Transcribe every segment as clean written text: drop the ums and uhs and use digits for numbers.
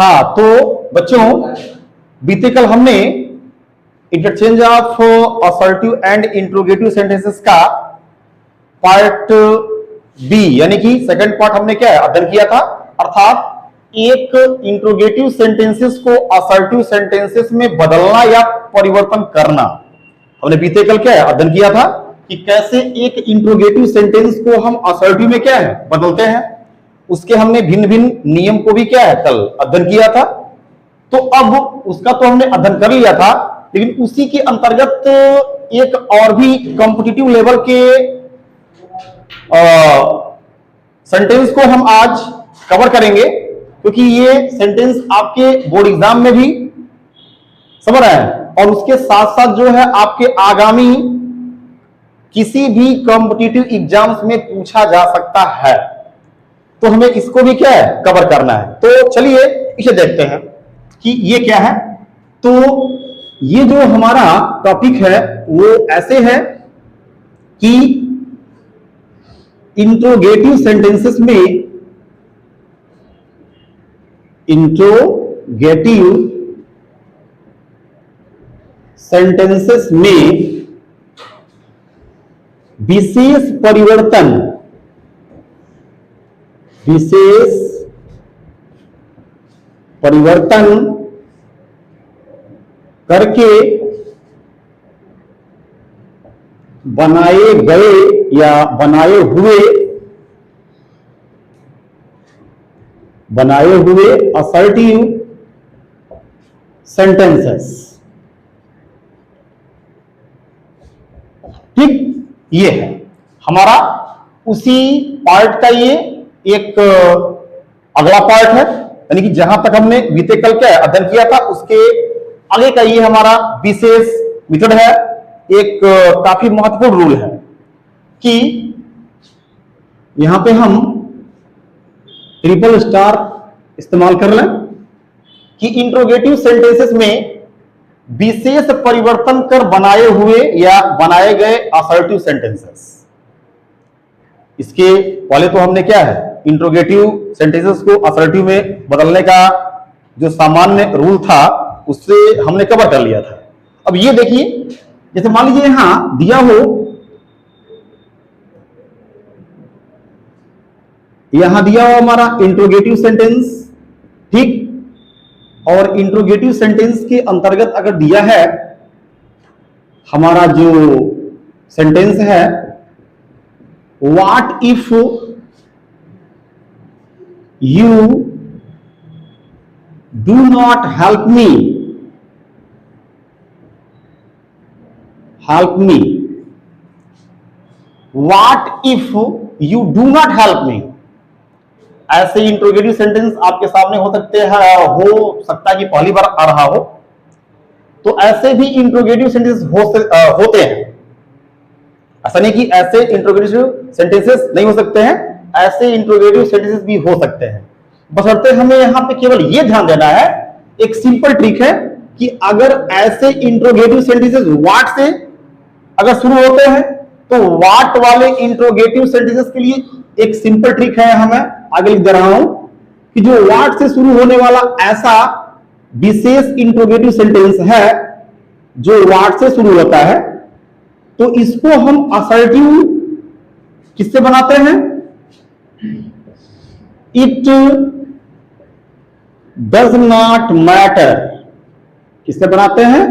हाँ, तो बच्चों बीते कल हमने interchange of assertive and interrogative sentences का पार्ट बी यानी कि सेकंड पार्ट हमने क्या अध्ययन किया था, अर्थात एक इंट्रोगेटिव सेंटेंसेस को असर्टिव सेंटेंसेस में बदलना या परिवर्तन करना। हमने बीते कल क्या अध्ययन किया था कि कैसे एक इंट्रोगेटिव सेंटेंस को हम असर्टिव में क्या है बदलते हैं। उसके हमने भिन्न भिन्न नियम को भी क्या है कल अध्ययन किया था। तो अब उसका तो हमने अध्ययन कर लिया था, लेकिन उसी के अंतर्गत एक और भी कॉम्पिटिटिव लेवल के सेंटेंस को हम आज कवर करेंगे, क्योंकि ये सेंटेंस आपके बोर्ड एग्जाम में भी समझ रहे हैं और उसके साथ साथ जो है आपके आगामी किसी भी कॉम्पिटिटिव एग्जाम्स में पूछा जा सकता है। तो हमें इसको भी क्या है कवर करना है। तो चलिए इसे देखते हैं कि ये क्या है। तो ये जो हमारा टॉपिक है वो ऐसे है कि इंट्रोगेटिव सेंटेंसेस में विशेष परिवर्तन करके बनाए गए या बनाए हुए असर्टिव सेंटेंसेस, ठीक, ये है हमारा उसी पार्ट का ये एक अगला पार्ट है, यानी कि जहां तक हमने बीते कल क्या अध्ययन किया था उसके आगे का ये हमारा विशेष मेथड है। एक काफी महत्वपूर्ण रूल है कि यहां पे हम ट्रिपल स्टार इस्तेमाल कर लें कि इंट्रोगेटिव सेंटेंसेस में विशेष परिवर्तन कर बनाए हुए या बनाए गए असर्टिव सेंटेंसेस। इसके पहले तो हमने क्या है इंट्रोगेटिव सेंटेंसेस को असर्टिव में बदलने का जो सामान्य रूल था उससे हमने कवर कर लिया था। अब ये देखिए, जैसे मान लीजिए यहां दिया हो, यहां दिया हो हमारा इंट्रोगेटिव सेंटेंस, ठीक, और इंट्रोगेटिव सेंटेंस के अंतर्गत अगर दिया है हमारा जो सेंटेंस है what if you do not help me, what if you do not help me. ऐसे इंट्रोगेटिव सेंटेंस आपके सामने हो सकते हैं, हो सकता है कि पहली बार आ रहा हो, तो ऐसे भी इंट्रोगेटिव सेंटेंस होते हैं। ऐसा नहीं कि ऐसे इंट्रोगेटिव सेंटेंसेस नहीं हो सकते हैं, ऐसे इंट्रोगेटिव सेंटेंसेस भी हो सकते हैं। बशर्ते हमें यहां पे केवल ये ध्यान देना है, एक सिंपल ट्रिक है कि अगर ऐसे इंट्रोगेटिव सेंटेंसेस व्हाट से अगर शुरू होते हैं तो व्हाट वाले इंट्रोगेटिव सेंटेंसेस के लिए एक सिंपल ट्रिक है, हमें आगे लिख दे रहा हूं कि जो व्हाट से शुरू होने वाला ऐसा विशेष इंट्रोगेटिव सेंटेंस है जो व्हाट से शुरू होता है, तो इसको हम असर्टिव किससे बनाते हैं, इट डज नॉट मैटर, किससे बनाते हैं,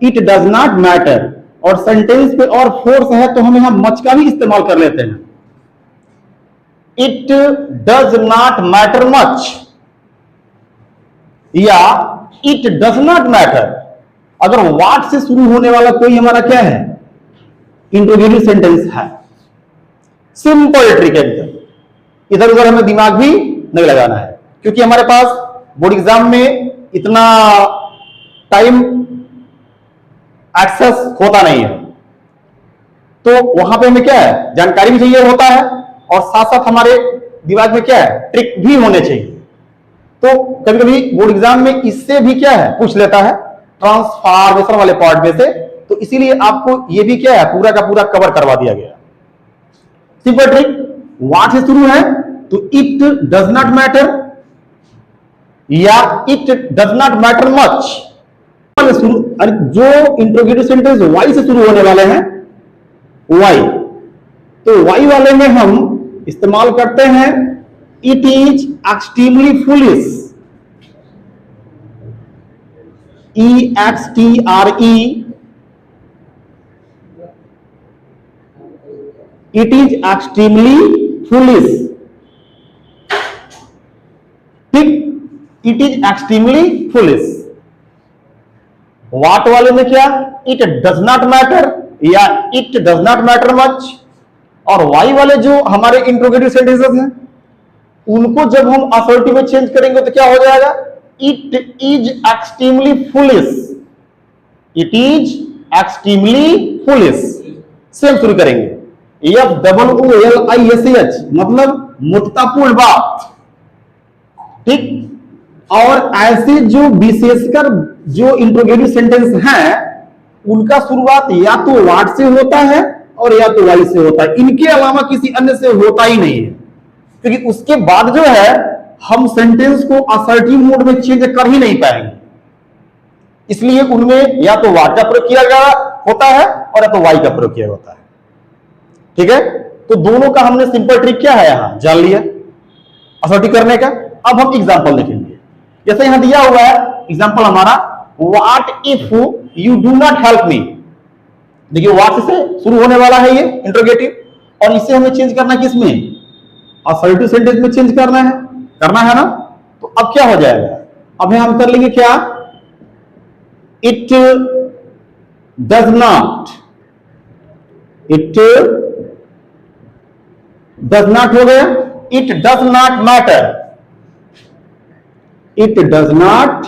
इट डज नॉट मैटर। और सेंटेंस पे और फोर्स है तो हम यहां मच का भी इस्तेमाल कर लेते हैं, it does not matter much या इट डज नॉट मैटर। अगर व्हाट से शुरू होने वाला कोई हमारा क्या है इंट्रोगेटिव सेंटेंस है, सिंपल ट्रिक है, इधर उधर हमें दिमाग भी नहीं लगाना है, क्योंकि हमारे पास बोर्ड एग्जाम में इतना टाइम एक्सेस होता नहीं है, तो वहां पे हमें क्या है जानकारी भी चाहिए होता है और साथ साथ हमारे दिमाग में क्या है ट्रिक भी होने चाहिए। तो कभी कभी बोर्ड एग्जाम में इससे भी क्या है पूछ लेता है ट्रांसफॉर्मेशन वाले पार्ट में से, तो इसीलिए आपको ये भी क्या है पूरा का पूरा कवर करवा दिया गया। सिंपल ट्रिक, व्हाट से शुरू है तो इट डज नॉट मैटर, या it does not matter much. जो इंट्रोगेटिव सेंटेंस वाई से शुरू होने वाले हैं, वाई, तो वाई वाले में हम इस्तेमाल करते हैं it is extremely foolish, EXTRE, it is extremely foolish. ठीक, इट इज एक्सट्रीमली फुलिश। वाट वाले में क्या, इट डज नॉट मैटर या it does not matter much. और वाई वाले जो हमारे इंट्रोगेटिव सेंटेंसेस हैं, उनको जब हम असर्टिव में चेंज करेंगे तो क्या हो जाएगा, it is extremely foolish, it is extremely foolish. Same शुरू करेंगे, FOOLISH, मतलब मूर्खतापूर्ण बात। ठीक, और ऐसे जो विशेषकर जो इंट्रोगेटिव सेंटेंस हैं, उनका शुरुआत या तो वाट से होता है और या तो वाई से होता है, इनके अलावा किसी अन्य से होता ही नहीं है। क्योंकि उसके बाद जो है हम सेंटेंस को असर्टिव मोड में चेंज कर ही नहीं पाएंगे, इसलिए उनमें या तो वाट का प्रयोग किया गया होता है और या तो वाई का प्रयोग किया होता है। ठीक है, तो दोनों का हमने सिंपल ट्रिक क्या है यहां जान लिया असर्टिव करने का। अब हम एग्जांपल देखेंगे, जैसे यहां दिया हुआ है एग्जांपल हमारा, what if you do not help me. देखिए व्हाट से शुरू होने वाला है ये इंट्रोगेटिव, और इसे हमें चेंज करना किसमें, असर्टिव सेंटेंस में चेंज करना है ना। तो अब क्या हो जाएगा, अब हम कर लेंगे क्या, it does not, it does not हो गया, it does not matter, it does not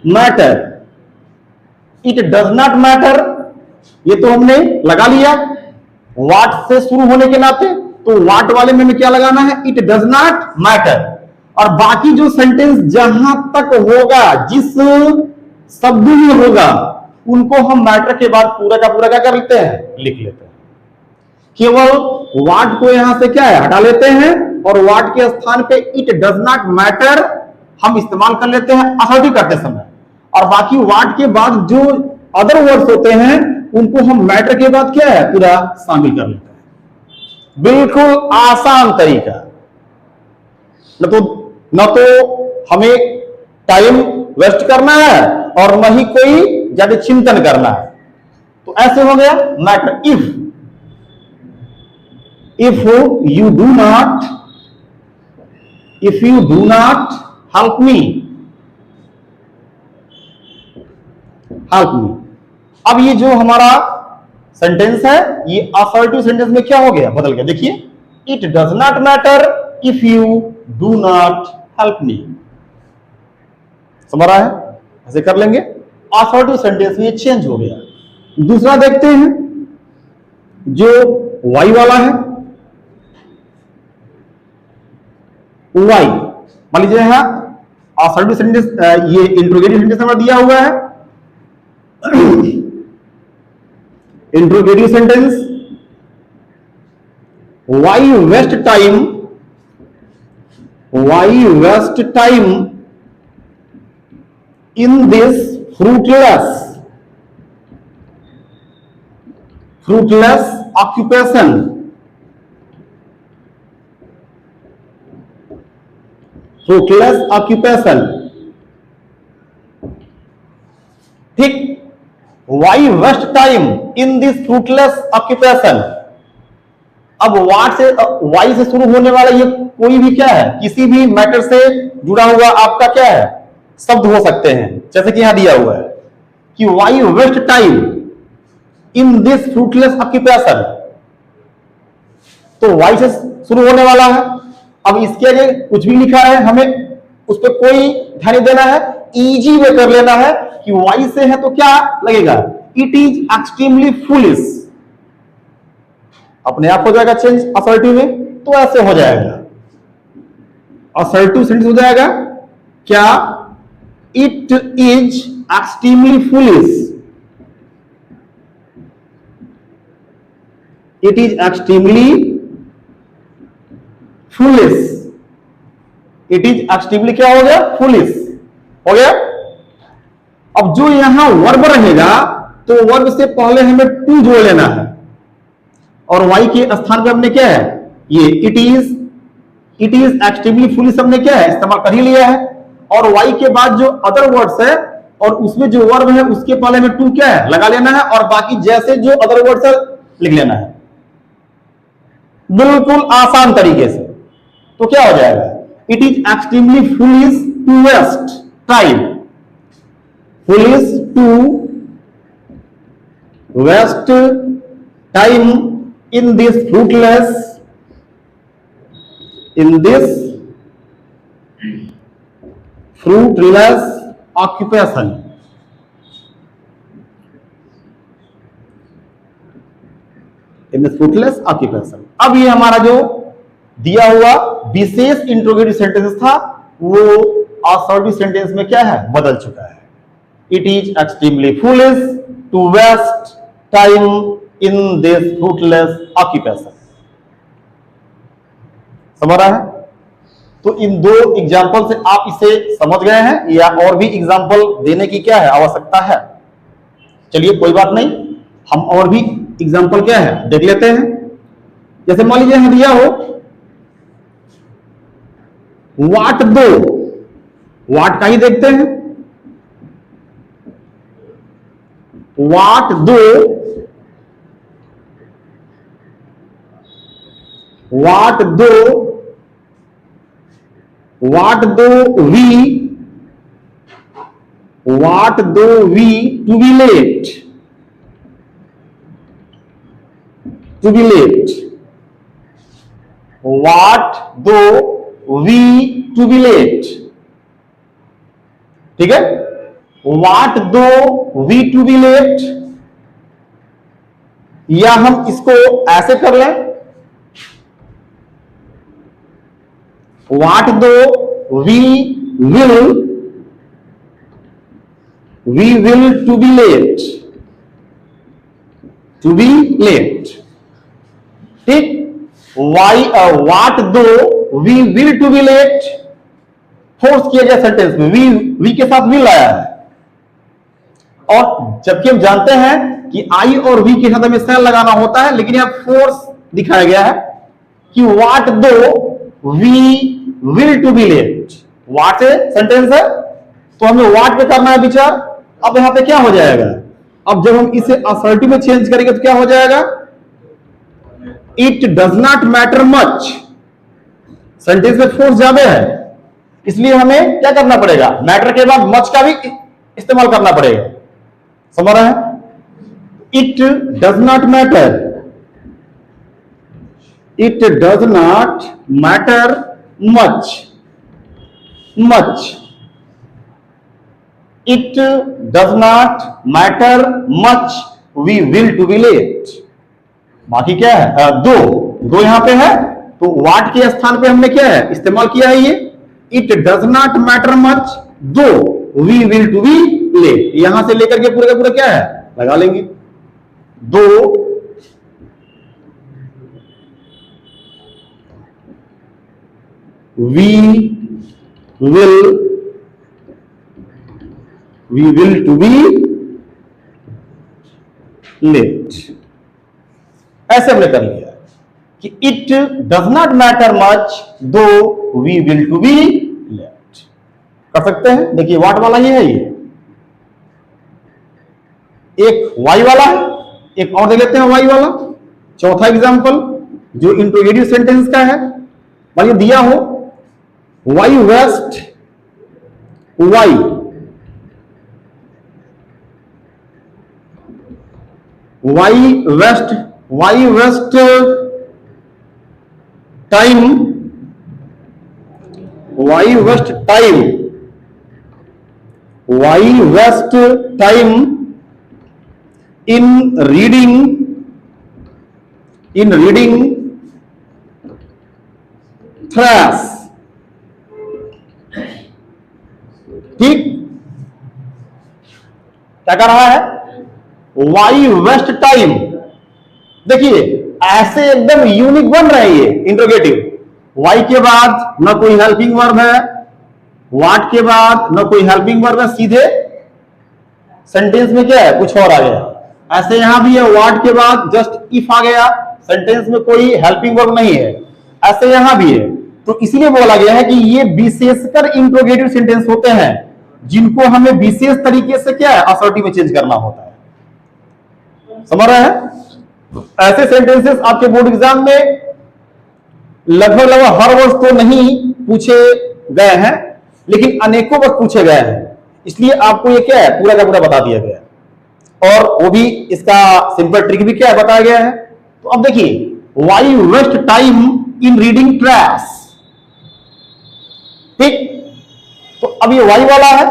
matter, it does not matter, ये तो हमने लगा लिया वाट से शुरू होने के नाते। तो वाट वाले में क्या लगाना है, इट डज नॉट मैटर। और बाकी जो सेंटेंस जहां तक होगा, जिस शब्द में होगा, उनको हम मैटर के बाद पूरा का पूरा क्या कर लेते हैं, लिख लेते हैं। केवल वाट को यहां से क्या है हटा लेते हैं, और वाट के स्थान पे इट डज नॉट मैटर हम इस्तेमाल कर लेते हैं असर्टिव करते समय। और बाकी वाट के बाद जो अदर वर्ड्स होते हैं, उनको हम मैटर के बाद क्या है पूरा शामिल कर लेते हैं। बिल्कुल आसान तरीका, न तो हमें टाइम वेस्ट करना है और न ही कोई ज्यादा चिंतन करना है। तो ऐसे हो गया matter. If you do not help me, अब ये जो हमारा सेंटेंस है, ये असर्टिव सेंटेंस में क्या हो गया, बदल गया। देखिए, it does not matter if you do not help me. समझ रहा है, ऐसे कर लेंगे, असर्टिव सेंटेंस में चेंज हो गया। दूसरा देखते हैं जो वाई वाला है। वाई मान लीजिए यहां असर्टिव सेंटेंस, ये इंट्रोगेटिव सेंटेंस हमें दिया हुआ है। Interrogative sentence, why waste time in this fruitless occupation, ठीक। Why waste time in this fruitless occupation? अब वाई से शुरू होने वाला ये कोई भी क्या है, किसी भी मैटर से जुड़ा हुआ आपका क्या है शब्द हो सकते हैं। जैसे कि यहां दिया हुआ है कि why waste time in this fruitless occupation, तो वाई से शुरू होने वाला है। अब इसके आगे कुछ भी लिखा है, हमें उस पर कोई ध्यान देना है, इजी वे कर लेना है कि वाई से है तो क्या लगेगा, इट इज एक्सट्रीमली फुलिश। अपने आप हो जाएगा चेंज असर्टिव में, तो ऐसे हो जाएगा असर्टिव सेंटेंस हो जाएगा क्या, it is extremely foolish, it is extremely foolish. It is extremely क्या हो गया, फुलिश हो गया। अब जो यहां वर्ब रहेगा तो वर्ब से पहले हमें टू जोड़ लेना है, और वाई के स्थान पे हमने क्या है, ये इट इज एक्सट्रीमली फुलिश हमने क्या है, इस्तेमाल कर ही लिया है। और वाई के बाद जो अदर वर्ड्स है और उसमें जो वर्ब है उसके पहले हमें टू क्या है, लगा लेना है, और बाकी जैसे जो अदर वर्ड्स है लिख लेना है, बिल्कुल आसान तरीके से। तो क्या हो जाएगा, it is extremely foolish to waste time, foolish to waste time in this fruitless occupation। In this fruitless occupation। अब ये हमारा जो दिया हुआ विशेष इंट्रोगेटिव सेंटेंस था वो असर्टिव सेंटेंस में क्या है, बदल चुका है। It is extremely foolish to waste time in this fruitless occupation। समझ रहा है? तो इन दो एग्जाम्पल से आप इसे समझ गए हैं, या और भी एग्जाम्पल देने की क्या है, आवश्यकता है? चलिए कोई बात नहीं, हम और भी एग्जाम्पल क्या है देख लेते हैं। जैसे मान लीजिए यहां दिया हो वाट दो, वाट का ही देखते हैं। वाट दो, वाट दो, वाट do we, what do we to be late, to be late, what do we to be late. ठीक है, वाट do we to be late, या हम इसको ऐसे कर लें, what do we will to be late, to be late. ठीक, what do we will to be late force किया गया सेंटेंस में, वी के साथ विल आया है, और जबकि हम जानते हैं कि आई और वी के साथ हमें सेल लगाना होता है, लेकिन यहां फोर्स दिखाया गया है कि what do we will to be late. What से सेंटेंस है तो हमें वाट पे करना है विचार। अब यहां पे क्या हो जाएगा, अब जब हम इसे असर्टिव में चेंज करेंगे तो क्या हो जाएगा, it does not matter much. Sentence में फोर्स ज्यादा है, इसलिए हमें क्या करना पड़ेगा, मैटर के बाद मच का भी इस्तेमाल करना पड़ेगा। समझ रहे हैं? It does not matter, it does not matter much, much, it does not matter much we will to be late। बाकी क्या है, दो यहां पे है, तो वाट के स्थान पे हमने क्या है इस्तेमाल किया है, ये it does not matter much दो we will to be late। यहां से लेकर के पूरे का पूरा क्या है लगा लेंगे, दो we will to be late। ऐसे हमने कर लिया कि it does not matter much दो we will to be late। कर सकते हैं, देखिए वाट वाला ही है, ये एक वाई वाला है, एक और दे लेते हैं वाई वाला। चौथा एग्जांपल जो इंट्रोगेटिव सेंटेंस का है, मानिए दिया हो why waste, why waste time, why waste time in reading trash. ठीक, क्या कर रहा है, वाई वेस्ट टाइम। देखिए ऐसे एकदम यूनिक बन रहे हैं ये इंट्रोगेटिव, वाई के बाद ना कोई हेल्पिंग वर्ब है, व्हाट के बाद ना कोई हेल्पिंग वर्ब है, सीधे सेंटेंस में क्या है, कुछ और आ गया। ऐसे यहां भी है, व्हाट के बाद जस्ट इफ आ गया, सेंटेंस में कोई हेल्पिंग वर्ब नहीं है। ऐसे यहां भी है, तो इसलिए बोला गया है कि ये विशेषकर इंट्रोगेटिव सेंटेंस होते हैं जिनको हमें विशेष तरीके से क्या है, असर्टिव में चेंज करना होता है। समझ रहे हैं? ऐसे सेंटेंसेस आपके बोर्ड एग्जाम में लगभग हर वर्ष तो नहीं पूछे गए हैं, लेकिन अनेकों वर्ष पूछे गए हैं, इसलिए आपको ये क्या है, पूरा का पूरा बता दिया गया है। और वो भी इसका सिंपल ट्रिक भी क्या है, बताया गया है। तो अब देखिए, why waste time in reading trash, ठीक। तो अब ये वाई वाला है,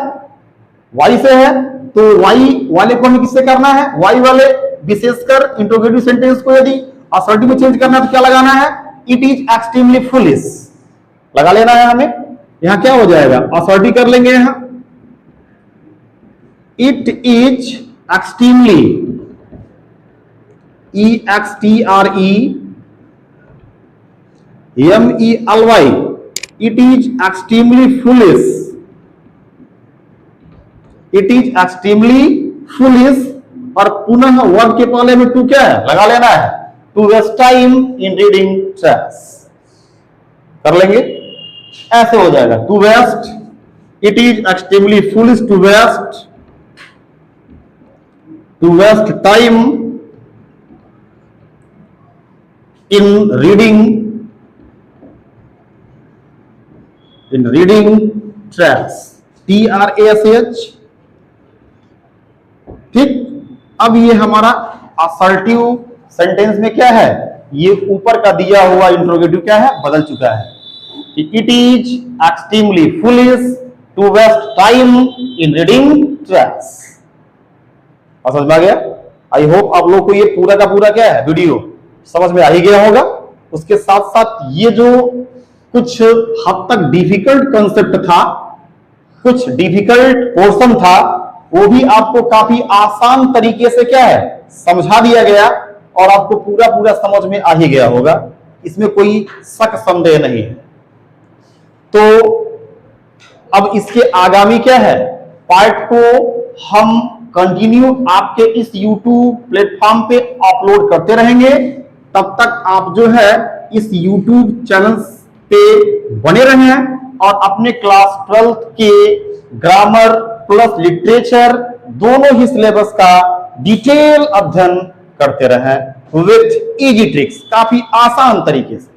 वाई से है, तो वाई वाले को हमें किससे करना है, वाई वाले विशेषकर इंट्रोगेटिव सेंटेंस को यदि असर्टिव में चेंज करना है तो क्या लगाना है, इट इज एक्सट्रीमली फुलिश लगा लेना है हमें। यहां क्या हो जाएगा, असर्टिव कर लेंगे यहां, it is extremely, EXTREMELY, it is extremely foolish, it is extremely foolish. और पुनः वर्ब के पहले में टू क्या है, लगा लेना है, to waste time in reading trash कर लेंगे, ऐसे हो जाएगा, to waste, it is extremely foolish to waste time in reading trash, TRASH, ठीक। अब ये हमारा असर्टिव सेंटेंस में क्या है, ये ऊपर का दिया हुआ इंट्रोगेटिव क्या है, बदल चुका है। It is extremely foolish to waste time in reading trash. समझ में आ गया? आई होप आप लोग को ये पूरा का पूरा क्या है, वीडियो समझ में आ ही गया होगा। उसके साथ साथ ये जो कुछ हद तक डिफिकल्ट कंसेप्ट था, कुछ डिफिकल्ट पोर्शन था, वो भी आपको काफी आसान तरीके से क्या है, समझा दिया गया और आपको पूरा पूरा समझ में आ ही गया होगा, इसमें कोई शक संदेह नहीं है। तो अब इसके आगामी क्या है, पार्ट को हम कंटिन्यू आपके इस YouTube प्लेटफॉर्म पे अपलोड करते रहेंगे। तब तक आप जो है इस YouTube चैनल पे बने रहें और अपने क्लास 12th के ग्रामर प्लस लिटरेचर दोनों ही सिलेबस का डिटेल अध्ययन करते रहें विथ इजी ट्रिक्स, काफी आसान तरीके से।